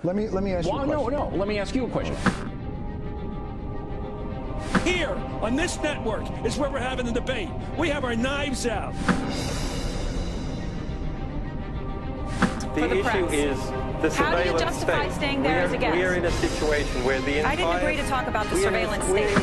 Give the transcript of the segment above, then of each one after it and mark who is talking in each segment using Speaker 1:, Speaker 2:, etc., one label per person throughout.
Speaker 1: Let me ask you a question.
Speaker 2: No. Let me ask you a question.
Speaker 3: Here, on this network, is where we're having the debate. We have our knives out.
Speaker 4: The issue is the surveillance state.
Speaker 5: How do you justify staying there as a guest?
Speaker 4: We are in a situation where the entire...
Speaker 5: I didn't agree to talk about the surveillance state.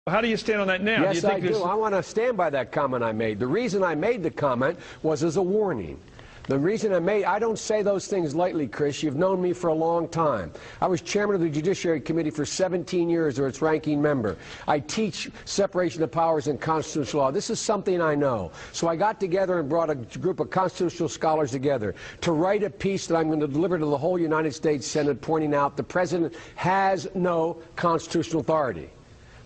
Speaker 3: How do you stand on that now?
Speaker 6: Yes, I do. I want to stand by that comment I made. The reason I made the comment was as a warning. The reason I don't say those things lightly, Chris. You've known me for a long time. I was chairman of the Judiciary Committee for 17 years, or its ranking member. I teach separation of powers and constitutional law. This is something I know. So I got together and brought a group of constitutional scholars together to write a piece that I'm going to deliver to the whole United States Senate, pointing out the president has no constitutional authority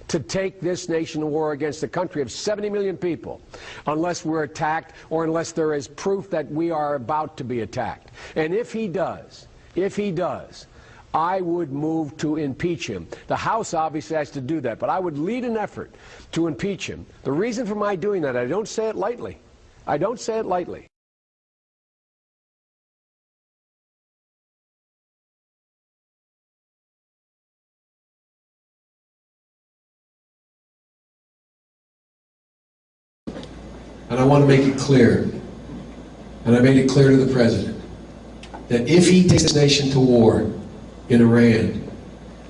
Speaker 6: to take this nation to war against a country of 70 million people unless we're attacked or unless there is proof that we are about to be attacked. And if he does, I would move to impeach him. The House obviously has to do that, but I would lead an effort to impeach him. The reason for my doing that, I don't say it lightly. I don't say it lightly.
Speaker 7: And I want to make it clear, and I made it clear to the President, that if he takes this nation to war in Iran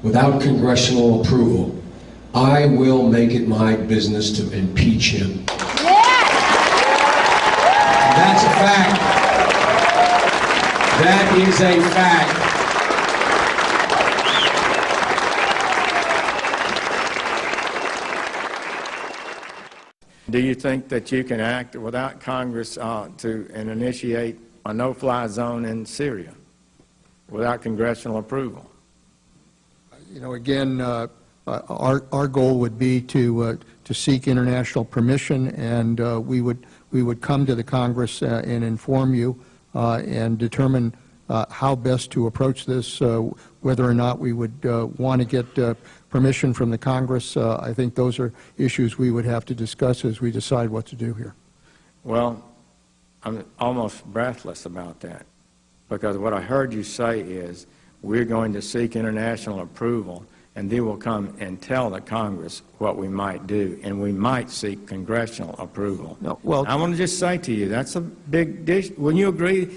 Speaker 7: without congressional approval, I will make it my business to impeach him. Yes! That's a fact. That is a fact.
Speaker 8: Do you think that you can act without Congress and initiate a no-fly zone in Syria without congressional approval?
Speaker 9: You know, again, our goal would be to seek international permission, and we would come to the Congress and inform you and determine how best to approach this, whether or not we would want to get permission from the Congress. I think those are issues we would have to discuss as we decide what to do here.
Speaker 8: Well, I'm almost breathless about that, because what I heard you say is we're going to seek international approval, and they will come and tell the Congress what we might do, and we might seek congressional approval.
Speaker 9: No, well,
Speaker 8: I want to just say to you, that's a big dish. Wouldn't you agree?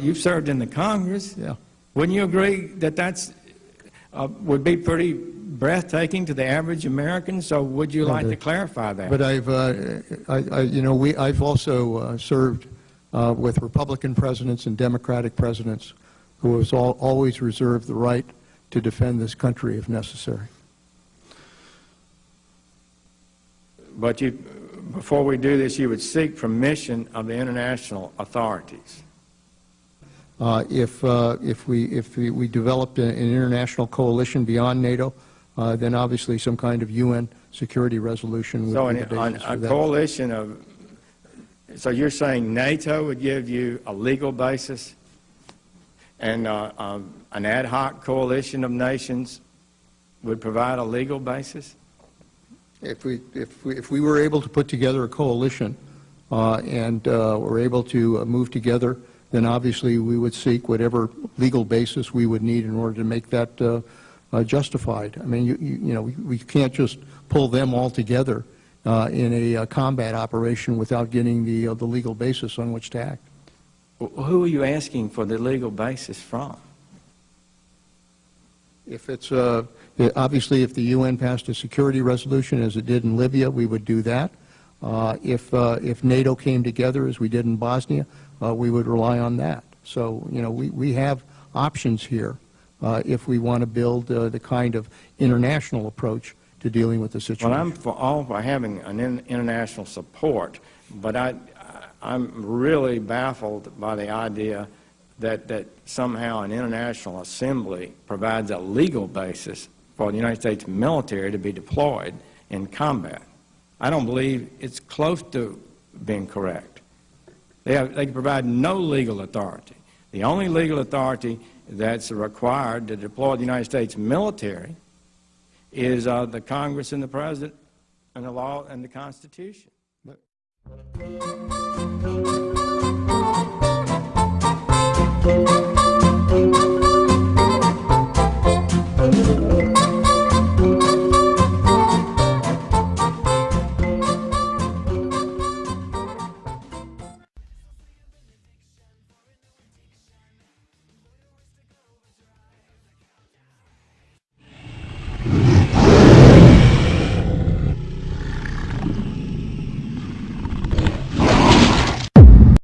Speaker 8: You've served in the Congress.
Speaker 9: Yeah.
Speaker 8: Wouldn't you agree that that's would be pretty breathtaking to the average American? So would you like to clarify that?
Speaker 9: But I've also served with Republican presidents and Democratic presidents who has always reserved the right to defend this country if necessary.
Speaker 8: But before we do this, you would seek permission of the international authorities.
Speaker 9: If we developed an international coalition beyond NATO, then obviously some kind of UN security resolution would be the basis for that.
Speaker 8: Coalition of, so you're saying NATO would give you a legal basis, and an ad hoc coalition of nations would provide a legal basis?
Speaker 9: If we were able to put together a coalition and were able to move together, then obviously we would seek whatever legal basis we would need in order to make that justified. I mean, you know, we can't just pull them all together in a combat operation without getting the legal basis on which to act.
Speaker 8: Well, who are you asking for the legal basis from?
Speaker 9: If it's obviously, if the UN passed a security resolution as it did in Libya, we would do that. If NATO came together as we did in Bosnia, we would rely on that. So, you know, we have options here if we want to build the kind of international approach to dealing with the situation.
Speaker 8: Well, I'm for all for having an international support, but I'm really baffled by the idea that somehow an international assembly provides a legal basis for the United States military to be deployed in combat. I don't believe it's close to being correct. They can provide no legal authority. The only legal authority that's required to deploy the United States military is the Congress and the President and the law and the Constitution.